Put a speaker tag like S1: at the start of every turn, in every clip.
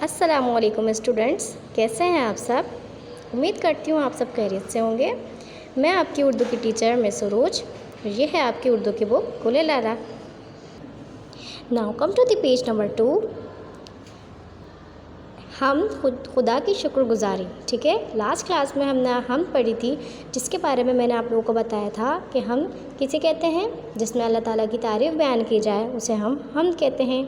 S1: अस्सलामुअलैकुम स्टूडेंट्स, कैसे हैं आप सब। उम्मीद करती हूँ आप सब खैरियत से होंगे। मैं आपकी उर्दू की टीचर मैं सरोज और ये है आपकी उर्दू की बुक कुल लाला। Now come to the page number 2। हम खुदा की शुक्रगुजारी। ठीक है, लास्ट क्लास में हमने हम पढ़ी थी, जिसके बारे में मैंने आप लोगों को बताया था कि हम किसे कहते हैं जिसमें अल्लाह ताला की तारीफ़ बयान की जाए उसे हम कहते हैं।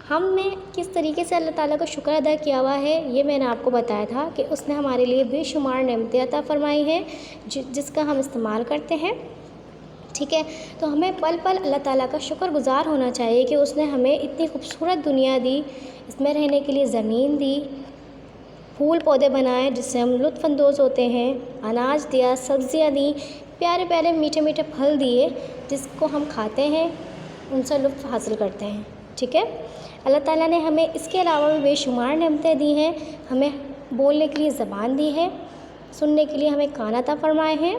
S1: हमने किस तरीके से अल्लाह ताला का शुक्र अदा किया हुआ है ये मैंने आपको बताया था कि उसने हमारे लिए बेशुमार नेमतें अता फ़रमाई हैं जिसका हम इस्तेमाल करते हैं। ठीक है, तो हमें पल पल अल्लाह ताला का शुक्रगुज़ार होना चाहिए कि उसने हमें इतनी खूबसूरत दुनिया दी, इसमें रहने के लिए ज़मीन दी, फूल पौधे बनाए जिससे हम लुत्फ़अंदोज़ होते हैं, अनाज दिया, सब्ज़ियाँ दी, प्यारे प्यारे मीठे मीठे फल दिए जिसको हम खाते हैं, उनसे लुत्फ़ हासिल करते हैं। ठीक है, अल्लाह ताला ने हमें इसके अलावा भी बेशुमार नेमतें दी हैं। हमें बोलने के लिए ज़बान दी है, सुनने के लिए हमें कान अता फ़रमाए हैं,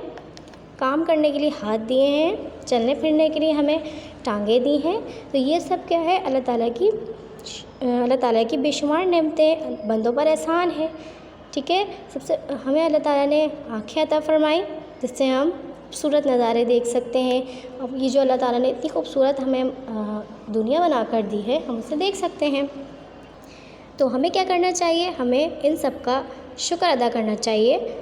S1: काम करने के लिए हाथ दिए हैं, चलने फिरने के लिए हमें टांगें दी हैं। तो ये सब क्या है, अल्लाह ताला की बेशुमार नेमतें, बंदों पर एहसान है। ठीक है, सबसे हमें अल्लाह ताला ने आँखें अता फ़रमाई जिससे हम खूबसूरत नज़ारे देख सकते हैं। अब ये जो अल्लाह ताला ने इतनी खूबसूरत हमें दुनिया बना कर दी है, हम उसे देख सकते हैं। तो हमें क्या करना चाहिए, हमें इन सब का शुक्र अदा करना चाहिए।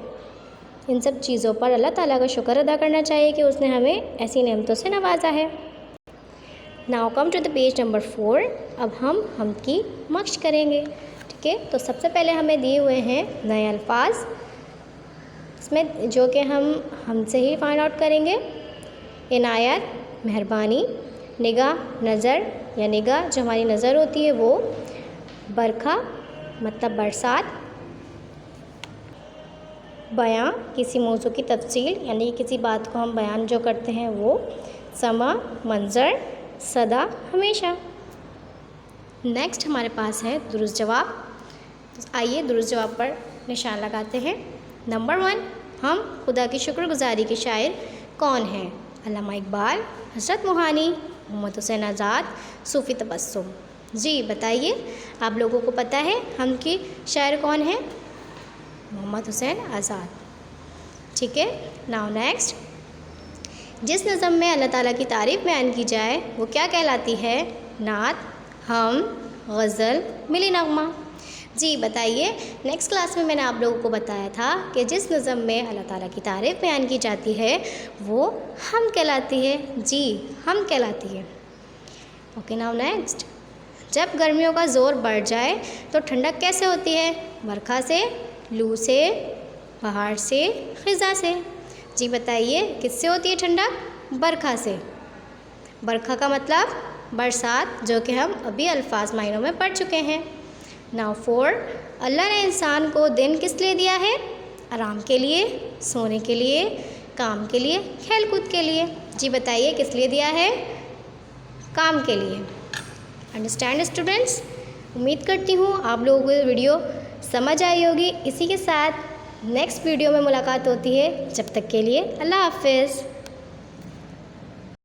S1: इन सब चीज़ों पर अल्लाह ताला का शुक्र अदा करना चाहिए कि उसने हमें ऐसी नेमतों से नवाजा है। Now come to the page number 4। अब हम की मश्क करेंगे। ठीक है, तो सबसे पहले हमें दिए हुए हैं नए अल्फाज, इसमें जो कि हमसे ही फाइंड आउट करेंगे। इनायत मेहरबानी, निगाह नज़र या निगाह जो हमारी नज़र होती है वो, बरखा मतलब बरसात, बयां किसी मौजू की तफसील यानी किसी बात को हम बयान जो करते हैं वो, समा मंज़र, सदा हमेशा। नेक्स्ट हमारे पास है दुरुस्त जवाब। तो आइए दुरुस्त जवाब पर निशान लगाते हैं। नंबर 1, हम खुदा की शुक्रगुजारी के शायर कौन हैं? अल्लामा इकबाल, हज़रत मोहानी, मोहम्मद हुसैन आज़ाद, सूफ़ी तबस्सुम। जी बताइए, आप लोगों को पता है हम की शायर कौन है? मोहम्मद हुसैन आज़ाद। ठीक है, नाउ नेक्स्ट, जिस नज़म में अल्लाह ताला की तारीफ़ बयान की जाए वो क्या कहलाती है? नात, हम, गज़ल, मिली नगमा। जी बताइए, नेक्स्ट क्लास में मैंने आप लोगों को बताया था कि जिस नज़म में अल्लाह ताला की तारीफ़ बयान की जाती है वो हम कहलाती है। जी हम कहलाती है। ओके, नाउ नेक्स्ट, जब गर्मियों का ज़ोर बढ़ जाए तो ठंडक कैसे होती है? बरखा से, लू से, पहाड़ से, ख़िज़ा से। जी बताइए, किससे होती है ठंडक? बरखा से। बरखा का मतलब बरसात, जो कि हम अभी अल्फाज मायनों में पढ़ चुके हैं। नाउ 4, अल्लाह ने इंसान को दिन किस लिए दिया है? आराम के लिए, सोने के लिए, काम के लिए, खेल कूद के लिए। जी बताइए, किस लिए दिया है? काम के लिए। Understand students? उम्मीद करती हूँ आप लोगों को वीडियो समझ आई होगी। इसी के साथ नेक्स्ट वीडियो में मुलाकात होती है। जब तक के लिए अल्लाह हाफ़िज़।